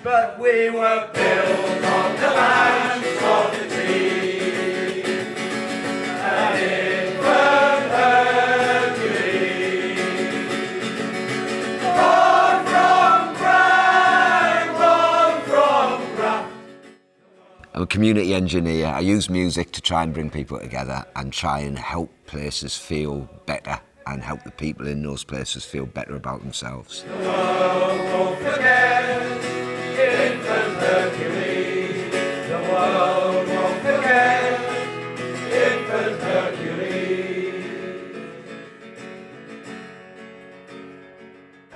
but we were built on the banks of the Tees. An infant Hercules, born from Bragg, born from Graft. I'm a community engineer. I use music to try and bring people together and try and help places feel better and help the people in those places feel better about themselves. The world won't forget Infant Hercules. The world won't forget Infant Hercules.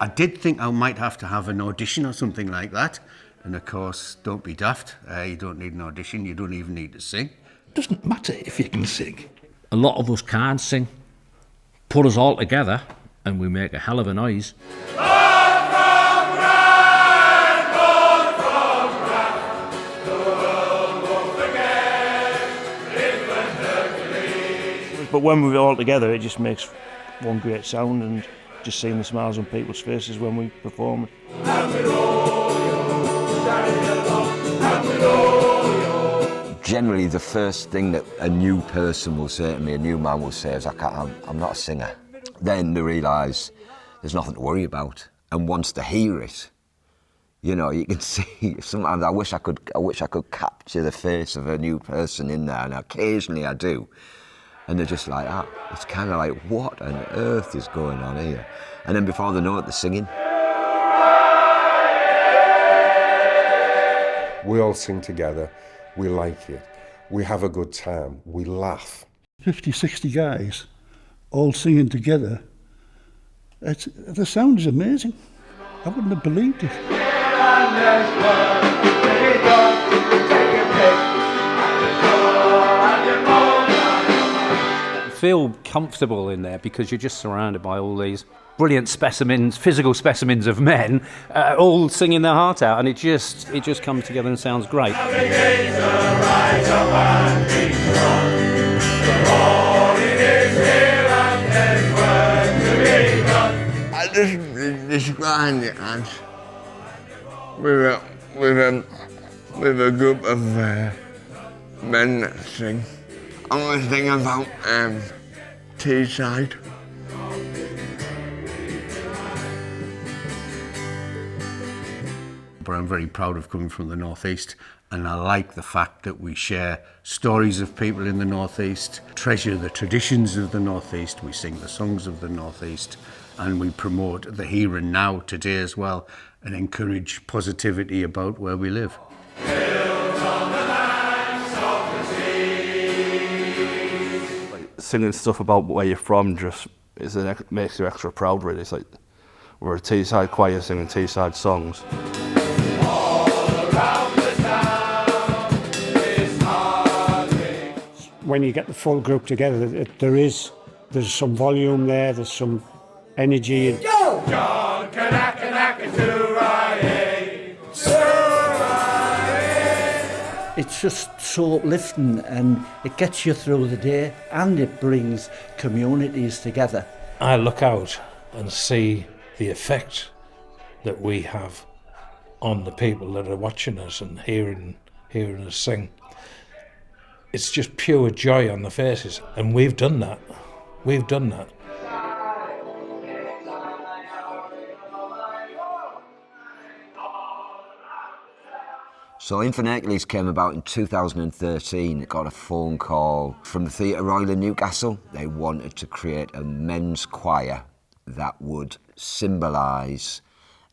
I did think I might have to have an audition or something like that. And of course, don't be daft. You don't need an audition. You don't even need to sing. Doesn't matter if you can sing. A lot of us can't sing. Put us all together and we make a hell of a noise. But when we're all together, it just makes one great sound, and just seeing the smiles on people's faces when we perform. Generally, the first thing that a new person will say to me, a new man will say, is, I'm not a singer. Then they realise there's nothing to worry about. And once they hear it, you know, you can see, sometimes I wish I could capture the face of a new person in there, and occasionally I do. And they're just like, it's kind of like, what on earth is going on here? And then before they know it, they're singing. We all sing together, we like it, we have a good time, we laugh. 50, 60 guys all singing together. The sound is amazing. I wouldn't have believed it. Feel comfortable in there because you're just surrounded by all these brilliant specimens, physical specimens of men, all singing their heart out, and it just comes together and sounds great. I just describe it as with a group of men that sing. I was thinking about Teesside. But I'm very proud of coming from the North East, and I like the fact that we share stories of people in the North East, treasure the traditions of the North East, we sing the songs of the North East, and we promote the here and now today as well, and encourage positivity about where we live. Singing stuff about where you're from just makes you extra proud, really. It's like we're a Teesside choir singing Teesside songs. When you get the full group together, there's some volume there, there's some energy. John It's just so uplifting, and it gets you through the day, and it brings communities together. I look out and see the effect that we have on the people that are watching us and hearing us sing. It's just pure joy on the faces, and we've done that. We've done that. So Infant Hercules came about in 2013. Got a phone call from the Theatre Royal in Newcastle. They wanted to create a men's choir that would symbolise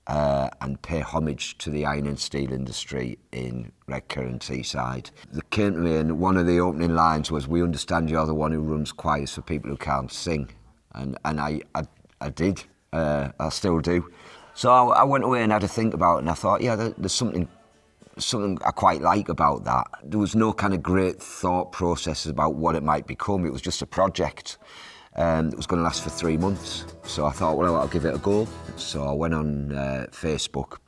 and pay homage to the iron and steel industry in Redcar and Teesside. They came to me, and one of the opening lines was, "We understand you're the one who runs choirs for people who can't sing." And I did. I still do. So I went away and had to think about it, and I thought, yeah, there's something I quite like about that. There was no kind of great thought process about what it might become. It was just a project that was going to last for 3 months. So I thought, well, I'll give it a go. So I went on Facebook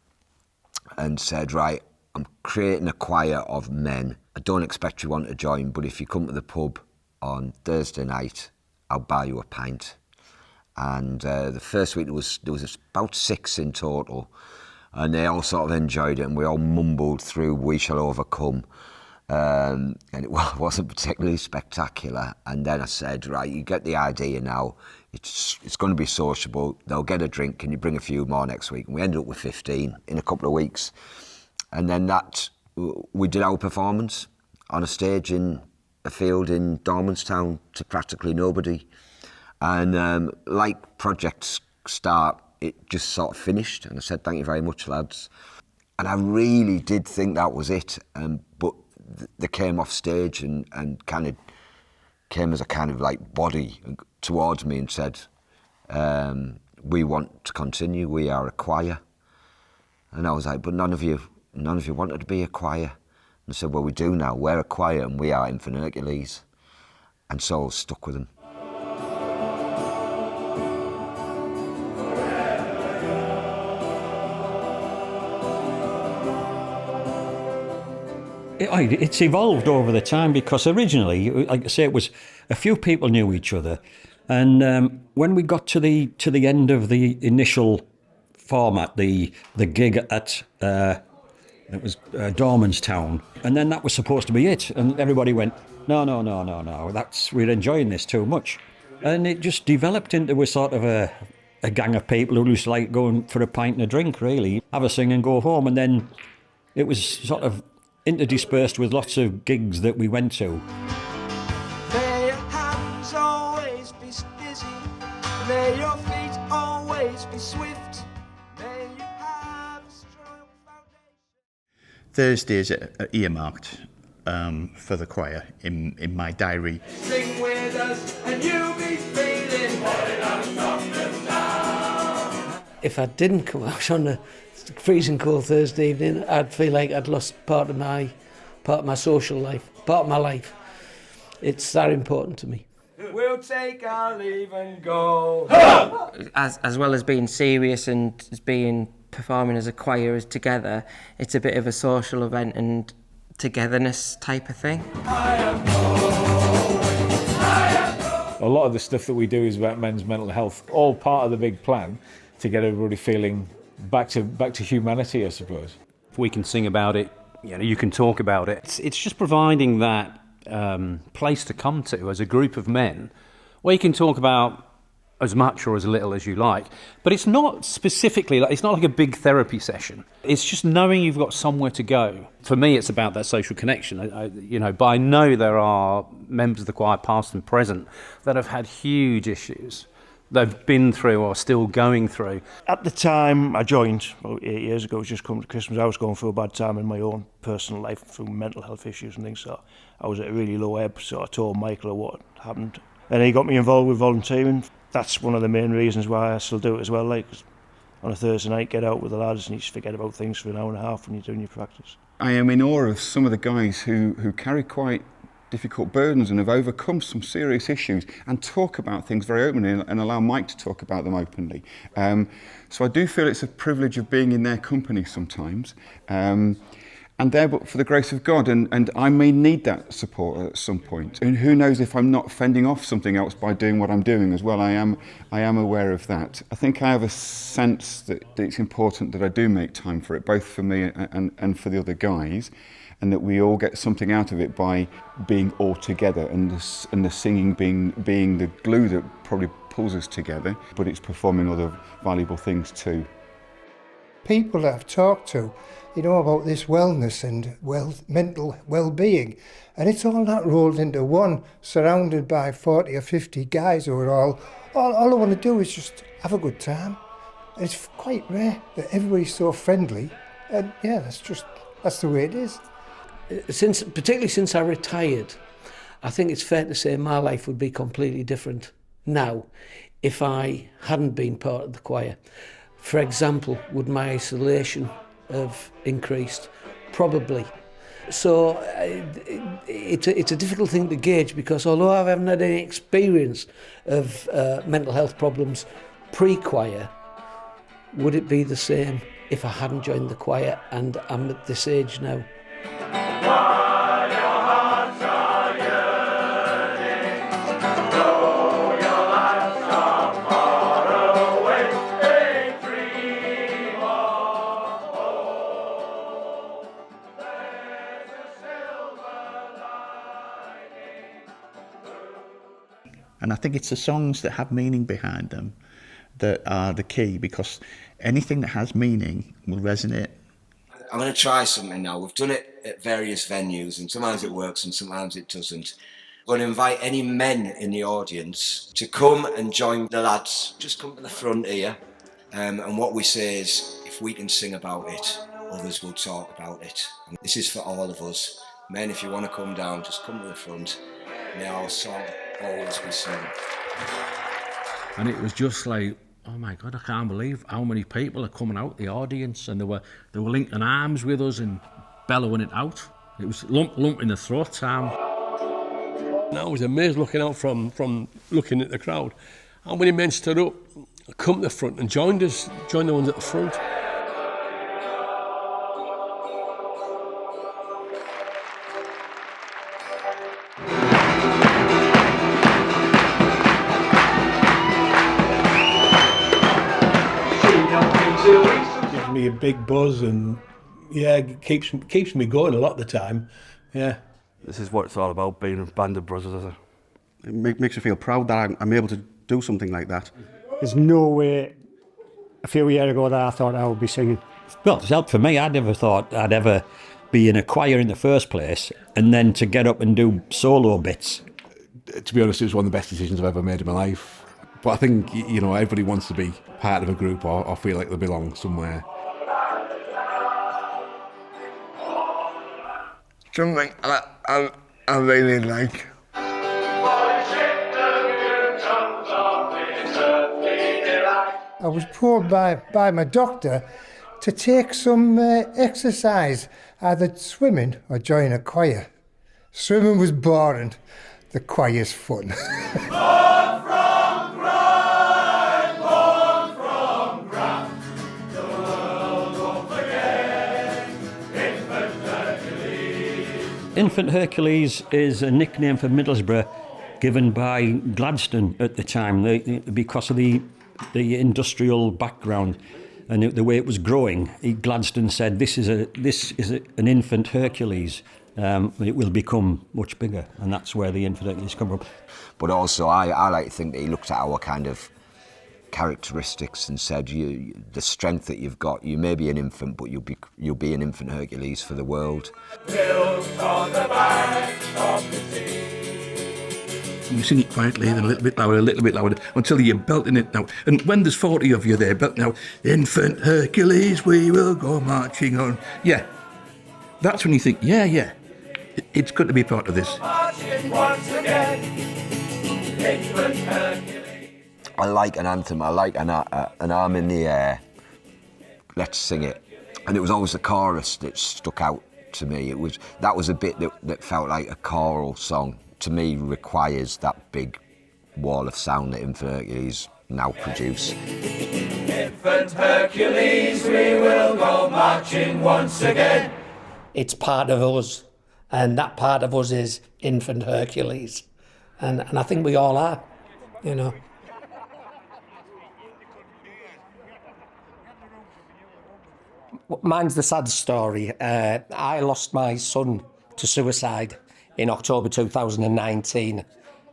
and said, right, I'm creating a choir of men. I don't expect you want to join, but if you come to the pub on Thursday night, I'll buy you a pint. And the first week there was about 6 in total. And they all sort of enjoyed it, and we all mumbled through "We Shall Overcome." And it wasn't particularly spectacular. And then I said, right, you get the idea now. It's going to be sociable. They'll get a drink. Can you bring a few more next week? And we ended up with 15 in a couple of weeks. And then we did our performance on a stage in a field in Dormanstown to practically nobody. And like projects start, it just sort of finished. And I said, thank you very much, lads. And I really did think that was it. But they came off stage and kind of came as a kind of like body towards me and said, we want to continue, we are a choir. And I was like, but none of you wanted to be a choir. And I said, well, we do now, we're a choir and we are Infant Hercules. And so I was stuck with them. It's evolved over the time, because originally, like I say, it was a few people knew each other, and when we got to the end of the initial format, the gig at it was Dormanstown, and then that was supposed to be it, and everybody went, no, we're enjoying this too much, and it just developed into a sort of a gang of people who just like going for a pint and a drink, really, have a sing and go home, and then it was sort of interdispersed with lots of gigs that we went to. May your hands always be busy. May your feet always be swift. May you have a strong foundation. Thursdays are earmarked for the choir in my diary. Sing with us and you'll be feeling If I didn't come out on a freezing cold Thursday evening, I'd feel like I'd lost part of my social life, part of my life. It's that important to me. We'll take our leave and go. As well as being serious and as performing as a choir as together, it's a bit of a social event and togetherness type of thing. A lot of the stuff that we do is about men's mental health, all part of the big plan to get everybody feeling back to humanity, I suppose. If we can sing about it, you can talk about it. It's just providing that place to come to as a group of men where you can talk about as much or as little as you like. But it's not specifically, it's not like a big therapy session. It's just knowing you've got somewhere to go. For me, it's about that social connection. But I know there are members of the choir, past and present, that have had huge issues they've been through or still going through. At the time I joined, about 8 years ago, it was just come to Christmas, I was going through a bad time in my own personal life through mental health issues and things, so I was at a really low ebb, so I told Michael what happened. And he got me involved with volunteering. That's one of the main reasons why I still do it as well. Like, on a Thursday night, get out with the lads and you just forget about things for an hour and a half when you're doing your practice. I am in awe of some of the guys who carry quite difficult burdens and have overcome some serious issues and talk about things very openly and allow Mike to talk about them openly. So I do feel it's a privilege of being in their company sometimes. And there, but for the grace of God, and I may need that support at some point. And who knows if I'm not fending off something else by doing what I'm doing as well. I am aware of that. I think I have a sense that it's important that I do make time for it, both for me and for the other guys, and that we all get something out of it by being all together, and the singing being the glue that probably pulls us together, but it's performing other valuable things too. People that I've talked to, about this wellness and mental well-being, and it's all that rolled into one, surrounded by 40 or 50 guys who are all I want to do is just have a good time. And it's quite rare that everybody's so friendly, and yeah, that's the way it is. Particularly since I retired, I think it's fair to say my life would be completely different now if I hadn't been part of the choir. For example, would my isolation have increased? Probably. So it's a difficult thing to gauge, because although I haven't had any experience of mental health problems pre-choir, would it be the same if I hadn't joined the choir and I'm at this age now? I think it's the songs that have meaning behind them that are the key, because anything that has meaning will resonate. I'm going to try something now. We've done it at various venues, and sometimes it works and sometimes it doesn't. I'm going to invite any men in the audience to come and join the lads. Just come to the front here, and what we say is, if we can sing about it, others will talk about it. And this is for all of us. Men, if you want to come down, just come to the front. May our song always be sung. And it was just like, oh my God, I can't believe how many people are coming out the audience, and they were linking arms with us and bellowing it out. It was lump in the throat time. And I was amazed looking out from looking at the crowd. How many men stood up, come to the front and joined the ones at the front. Gives me a big buzz, and yeah, it keeps me going a lot of the time. Yeah. This is what it's all about, being a band of brothers, isn't it? It makes me feel proud that I'm able to do something like that. There's no way a few years ago that I thought I would be singing. Well, it's helped for me. I never thought I'd ever be in a choir in the first place, and then to get up and do solo bits. To be honest, it was one of the best decisions I've ever made in my life. But I think, you know, everybody wants to be part of a group or feel like they belong somewhere. Something I really like. I was told by my doctor to take some exercise, either swimming or join a choir. Swimming was boring, the choir's fun. Infant Hercules is a nickname for Middlesbrough given by Gladstone at the time, because of the industrial background and the way it was growing. Gladstone said, this is an infant Hercules, it will become much bigger, and that's where the infant Hercules come from. But also, I like to think that he looked at our kind of characteristics and said, the strength that you've got, you may be an infant, but you'll be an infant Hercules for the world. You sing it quietly, then a little bit louder, until you're belting it now. And when there's 40 of you there, belting out, Infant Hercules, we will go marching on. Yeah, that's when you think, yeah, it's good to be part of this. I like an anthem, I like an arm in the air, let's sing it. And it was always the chorus that stuck out to me. That was a bit that felt like a choral song. To me, requires that big wall of sound that Infant Hercules now produce. Infant Hercules, we will go marching once again. It's part of us, and that part of us is Infant Hercules. And I think we all are, you know. Mine's the sad story. I lost my son to suicide in October 2019,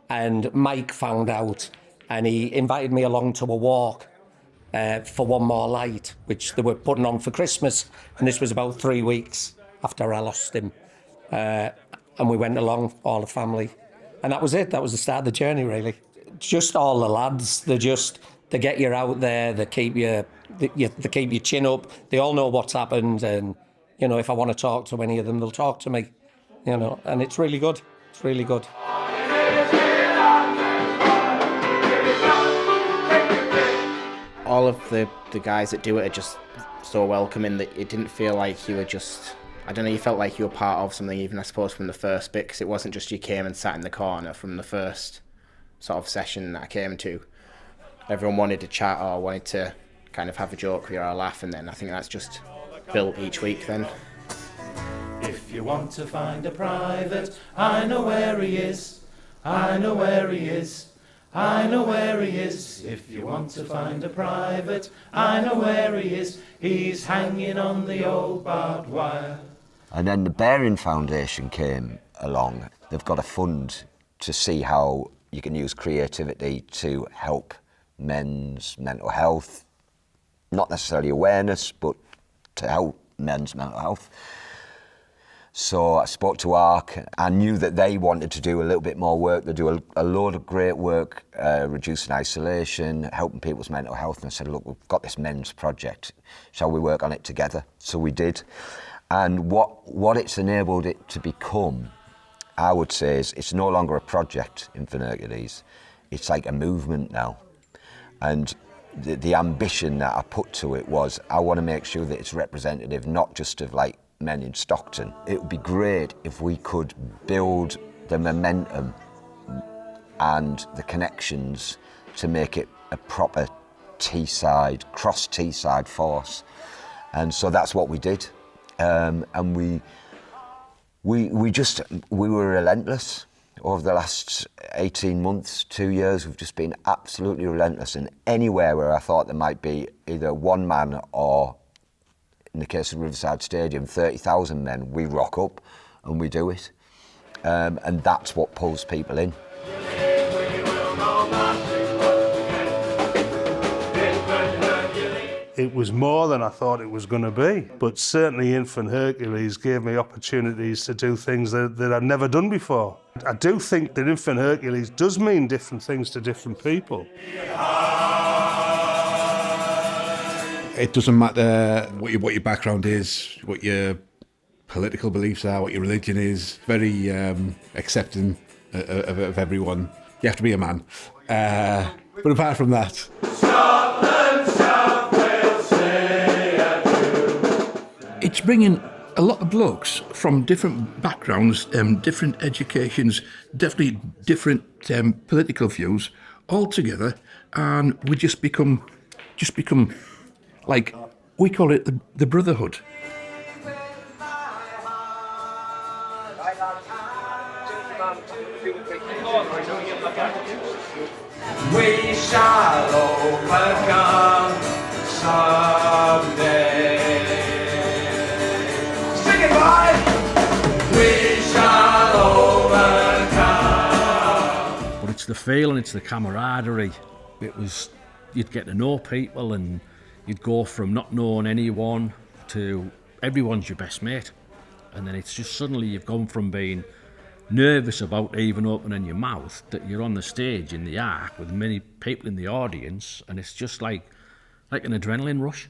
and Mike found out, and he invited me along to a walk for One More Light, which they were putting on for Christmas, and this was about 3 weeks after I lost him. And we went along, all the family, and that was it. That was the start of the journey, really. Just all the lads, they get you out there, they keep your chin up, they all know what's happened, and, you know, if I want to talk to any of them, they'll talk to me. You know, and it's really good. It's really good. All of the guys that do it are just so welcoming that it didn't feel like you were just, I don't know, you felt like you were part of something, even I suppose from the first bit, because it wasn't just you came and sat in the corner from the first sort of session that I came to. Everyone wanted to chat or wanted to kind of have a joke with you or a laugh, and then I think that's just built each week then. If you want to find a private, I know where he is. I know where he is. I know where he is. If you want to find a private, I know where he is. He's hanging on the old barbed wire. And then the Bearing Foundation came along. They've got a fund to see how you can use creativity to help men's mental health, not necessarily awareness, but to help men's mental health. So I spoke to ARC. I knew that they wanted to do a little bit more work. They do a load of great work, reducing isolation, helping people's mental health. And I said, look, we've got this men's project. Shall we work on it together? So we did. And what it's enabled it to become, I would say, is it's no longer a project, Infant Hercules. It's like a movement now. And the ambition that I put to it was, I want to make sure that it's representative, not just of like men in Stockton. It would be great if we could build the momentum and the connections to make it a proper Teesside, cross Teesside force. And so that's what we did. And we were relentless. Over the last 18 months, 2 years, we've just been absolutely relentless. And anywhere where I thought there might be either one man or, in the case of Riverside Stadium, 30,000 men, we rock up and we do it. And that's what pulls people in. It was more than I thought it was going to be, but certainly Infant Hercules gave me opportunities to do things that I'd never done before. I do think that Infant Hercules does mean different things to different people. It doesn't matter what your background is, what your political beliefs are, what your religion is. Very accepting of everyone. You have to be a man. But apart from that, it's bringing a lot of blokes from different backgrounds, different educations, definitely different political views, all together, and we just become like, we call it the brotherhood. We shall overcome someday. Sing it, boys! We shall overcome. But it's the feeling, it's the camaraderie. You'd get to know people, and you'd go from not knowing anyone to everyone's your best mate. And then it's just suddenly you've gone from being nervous about even opening your mouth that you're on the stage in the Ark with many people in the audience, and it's just like an adrenaline rush.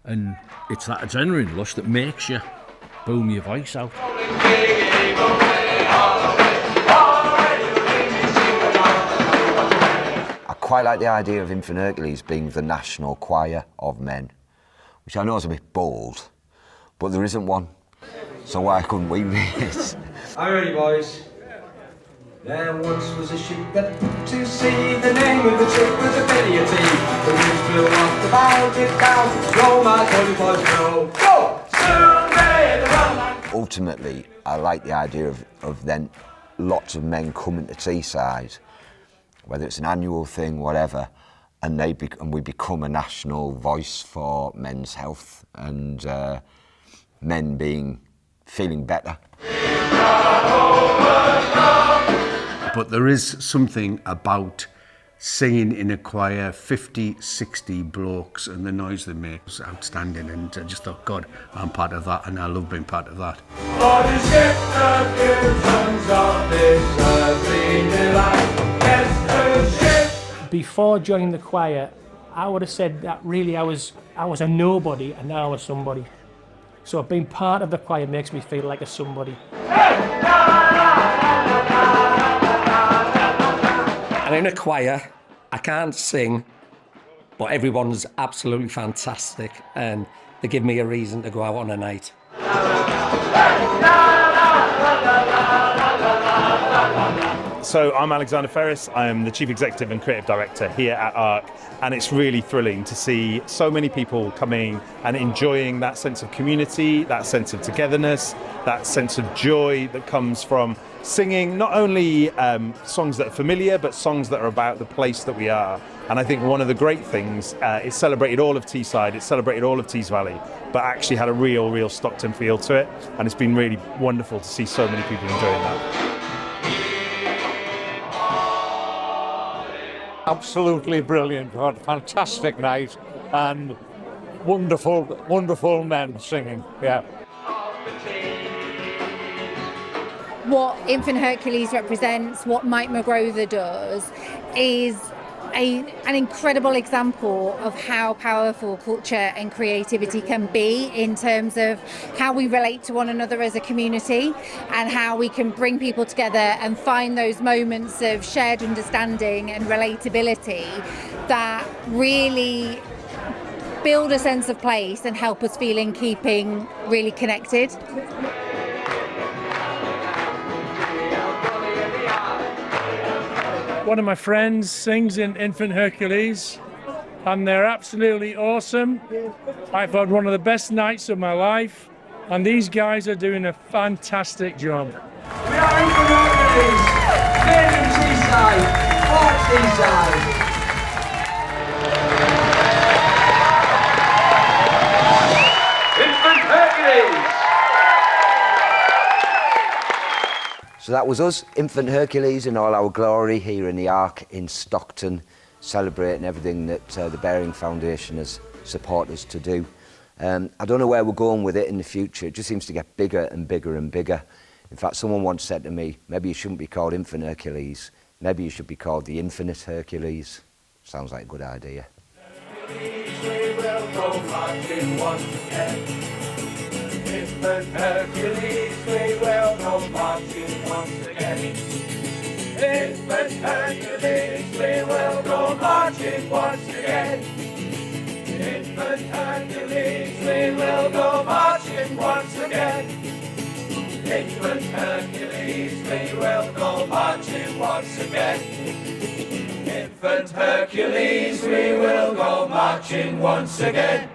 And it's that adrenaline rush that makes you boom your voice out. I quite like the idea of Infant Hercules being the national choir of men, which I know is a bit bold, but there isn't one. So why couldn't we be it? Are you ready, boys? There once was a ship that put to sea. The name of the ship was a Betty. The winds blew off the bow, it down. Roll my 45 go! Go! Soon may the run! Ultimately, I like the idea of then lots of men coming to Teesside, whether it's an annual thing, whatever, and we become a national voice for men's health and men feeling better. But there is something about singing in a choir, 50, 60 blokes, and the noise they make was outstanding. And I just thought, God, I'm part of that, and I love being part of that. Before joining the choir, I would have said that really I was a nobody, and now I'm a somebody. So being part of the choir makes me feel like a somebody. I'm in a choir, I can't sing, but everyone's absolutely fantastic, and they give me a reason to go out on a night. So I'm Alexander Ferris, I'm the Chief Executive and Creative Director here at ARC, and it's really thrilling to see so many people coming and enjoying that sense of community, that sense of togetherness, that sense of joy that comes from singing not only songs that are familiar, but songs that are about the place that we are. And I think one of the great things, it celebrated all of Teesside, it celebrated all of Tees Valley, but actually had a real Stockton feel to it. And it's been really wonderful to see so many people enjoying that. Absolutely brilliant. We had a fantastic night and wonderful, wonderful men singing. Yeah. What Infant Hercules represents, what Mike McGrother does, is an incredible example of how powerful culture and creativity can be in terms of how we relate to one another as a community and how we can bring people together and find those moments of shared understanding and relatability that really build a sense of place and help us feel in keeping really connected. One of my friends sings in Infant Hercules, and they're absolutely awesome. I've had one of the best nights of my life, and these guys are doing a fantastic job. We are Infant Hercules, made in Teesside, for Teesside. Infant Hercules! So that was us, Infant Hercules in all our glory here in the Ark in Stockton, celebrating everything that the Bearing Foundation has supported us to do. I don't know where we're going with it in the future. It just seems to get bigger and bigger and bigger. In fact, someone once said to me, maybe you shouldn't be called Infant Hercules, maybe you should be called the Infinite Hercules. Sounds like a good idea. Infant Hercules, we will go marching once again. Infant Hercules, we will go marching once again. Infant Hercules, we will go marching once again. Infant Hercules, we will go marching once again. Infant Hercules, we will go marching once again.